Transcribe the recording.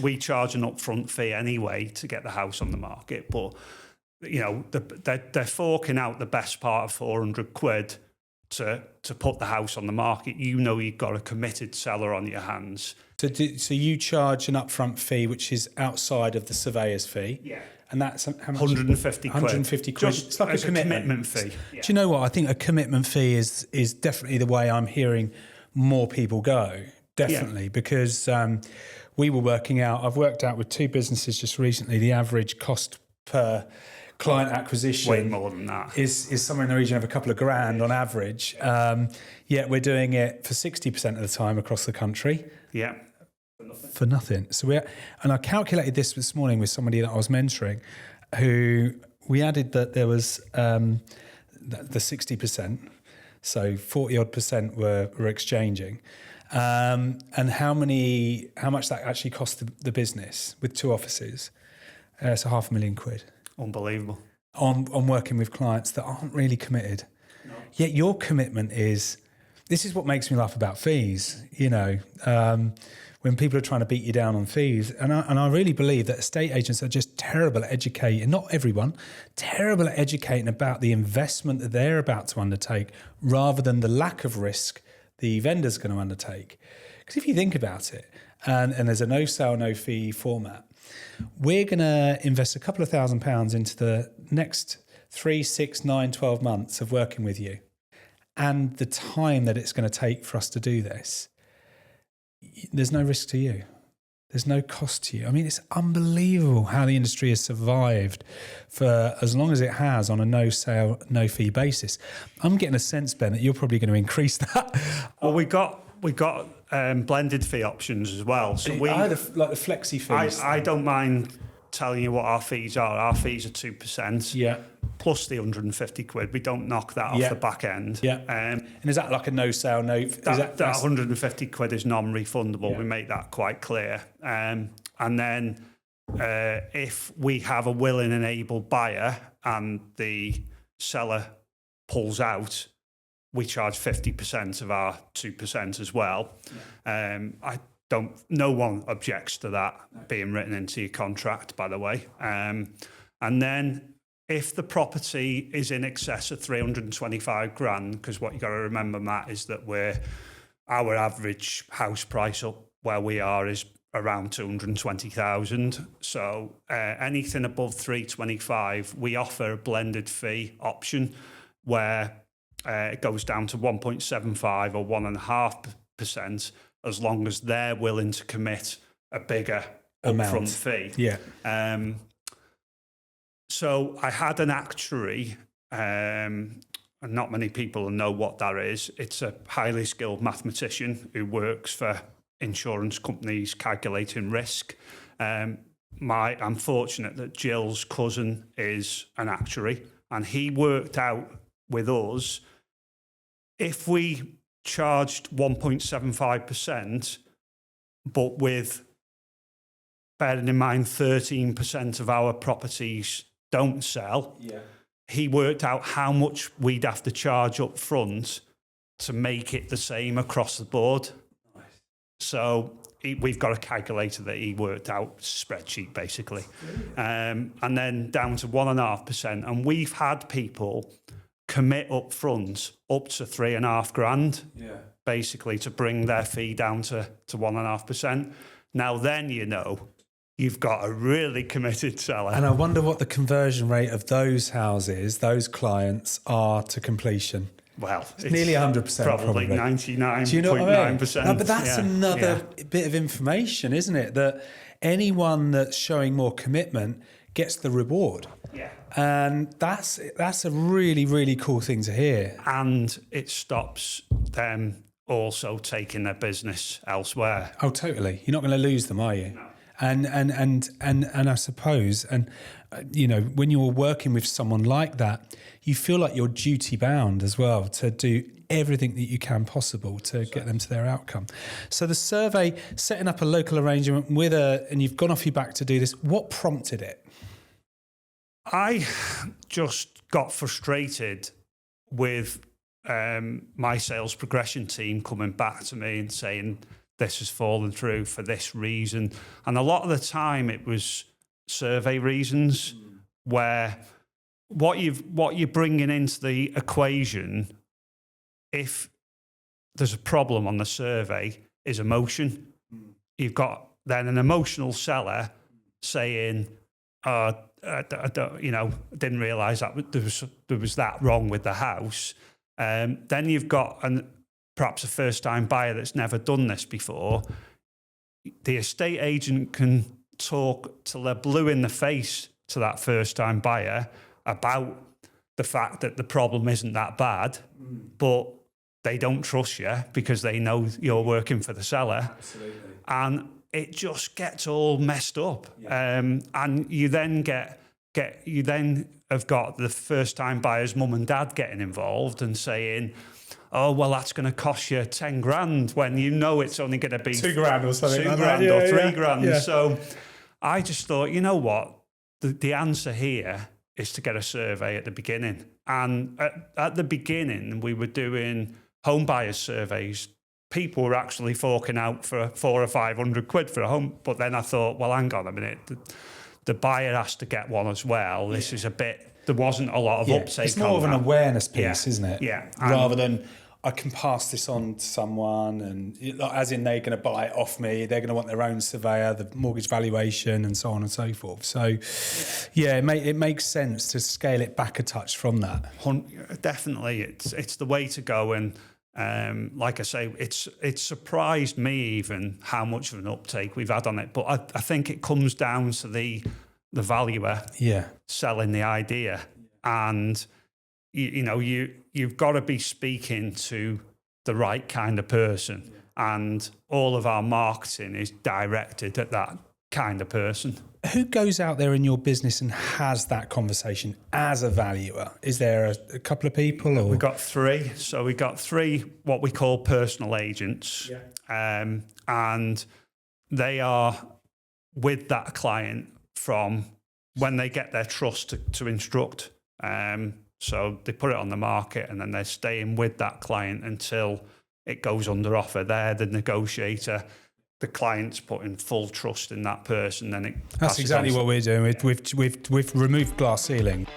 We charge an upfront fee anyway to get the house on the market, but they're forking out the best part of 400 quid to put the house on the market. You've got a committed seller on your hands. So you charge an upfront fee, which is outside of the surveyor's fee. Yeah. And that's how much? 150 quid. 150 quid. Just it's like a commitment fee. Yeah. Do you know what? I think a commitment fee is definitely the way I'm hearing more people go. Definitely, because we were working out, I've worked out with 2 businesses just recently, the average cost per client acquisition way more than that is somewhere in the region of a couple of grand on average. Yet we're doing it for 60% of the time across the country. Yeah. For nothing. So I calculated this morning with somebody that I was mentoring, who we added that there was the 60%, so 40 odd percent were exchanging. And how much that actually cost the business with 2 offices. It's £500,000. Unbelievable. On working with clients that aren't really committed. No. Yet your commitment this is what makes me laugh about fees, when people are trying to beat you down on fees. And I really believe that estate agents are just terrible at educating, not everyone, terrible at educating about the investment that they're about to undertake rather than the lack of risk the vendor's going to undertake. Because if you think about it, and there's a no sale, no fee format, we're going to invest a couple of £1,000 into the next 3, 6, 9, 12 months of working with you. And the time that it's going to take for us to do this, there's no risk to you. There's no cost to you. I mean, it's unbelievable how the industry has survived for as long as it has on a no sale, no fee basis. I'm getting a sense, Ben, that you're probably going to increase that. Well, we got blended fee options as well. So like the flexi fees. I don't mind telling you what our fees are. Our fees are 2%. Yeah. Plus the 150 quid. We don't knock that off the back end. Yeah. And is that like a no sale, no? That 150 quid is non-refundable. Yeah. We make that quite clear. And then if we have a willing and able buyer and the seller pulls out, we charge 50% of our 2% as well. Yeah. No one objects to that being written into your contract, by the way. And then if the property is in excess of 325 grand, because what you got to remember, Matt, is that our average house price up where we are is around 220,000. So anything above 325, we offer a blended fee option where it goes down to 1.75 or 1.5%, as long as they're willing to commit a bigger upfront fee. Yeah. So I had an actuary, and not many people know what that is. It's a highly skilled mathematician who works for insurance companies calculating risk. I'm fortunate that Jill's cousin is an actuary, and he worked out with us, if we charged 1.75%, but with, bearing in mind 13% of our properties don't sell, he worked out how much we'd have to charge up front to make it the same across the board. Nice. So we've got a calculator that he worked out, spreadsheet basically, and then down to 1.5%. And we've had people commit up front up to 3.5 grand, basically, to bring their fee down to 1.5%. Now then, you've got a really committed seller. And I wonder what the conversion rate of those houses, those clients, are to completion. Well, it's nearly 100%. Probably 99.9%. Do you know what I mean? No, but that's another bit of information, isn't it? That anyone that's showing more commitment gets the reward. Yeah. And that's a really, really cool thing to hear. And it stops them also taking their business elsewhere. Oh, totally. You're not going to lose them, are you? No. And I suppose, when you're working with someone like that, you feel like you're duty bound as well to do everything that you can possible to get them to their outcome. So the survey, setting up a local arrangement and you've gone off your back to do this, what prompted it? I just got frustrated with my sales progression team coming back to me and saying, this has fallen through for this reason. And a lot of the time it was survey reasons where what you're bringing into the equation, if there's a problem on the survey, is emotion. You've got then an emotional seller saying, I didn't realise that there was that wrong with the house. Then you've got perhaps a first-time buyer that's never done this before. The estate agent can talk till they're blue in the face to that first-time buyer about the fact that the problem isn't that bad, but they don't trust you because they know you're working for the seller. Absolutely. And it just gets all messed up. Yeah. And you then have got the first-time buyer's mum and dad getting involved and saying, oh, well, that's going to cost you 10 grand when you know it's only going to be $2,000 or something $2,000 like that. or $3,000. Yeah. So I just thought, you know what? The answer here is to get a survey at the beginning. And at the beginning, we were doing home buyers surveys. People were actually forking out for 400 or 500 quid for a home. But then I thought, well, hang on a minute. The buyer has to get one as well. This is a bit, there wasn't a lot of uptake. It's more of an awareness piece, isn't it? Yeah. Rather than I can pass this on to someone and as in they're going to buy it off me, they're going to want their own surveyor, the mortgage valuation and so on and so forth. So it makes sense to scale it back a touch from that. Definitely. It's the way to go. And like I say, it's surprised me even how much of an uptake we've had on it. But I think it comes down to the valuer selling the idea. And you've got to be speaking to the right kind of person. And all of our marketing is directed at that kind of person. Who goes out there in your business and has that conversation as a valuer? Is there a couple of people? Or? We've got three. So we've got three what we call personal agents. And they are with that client from when they get their trust to instruct. So they put it on the market and then they're staying with that client until it goes under offer. They're the negotiator. The client's putting full trust in that person. Then that's exactly what we're doing. We've removed glass ceiling.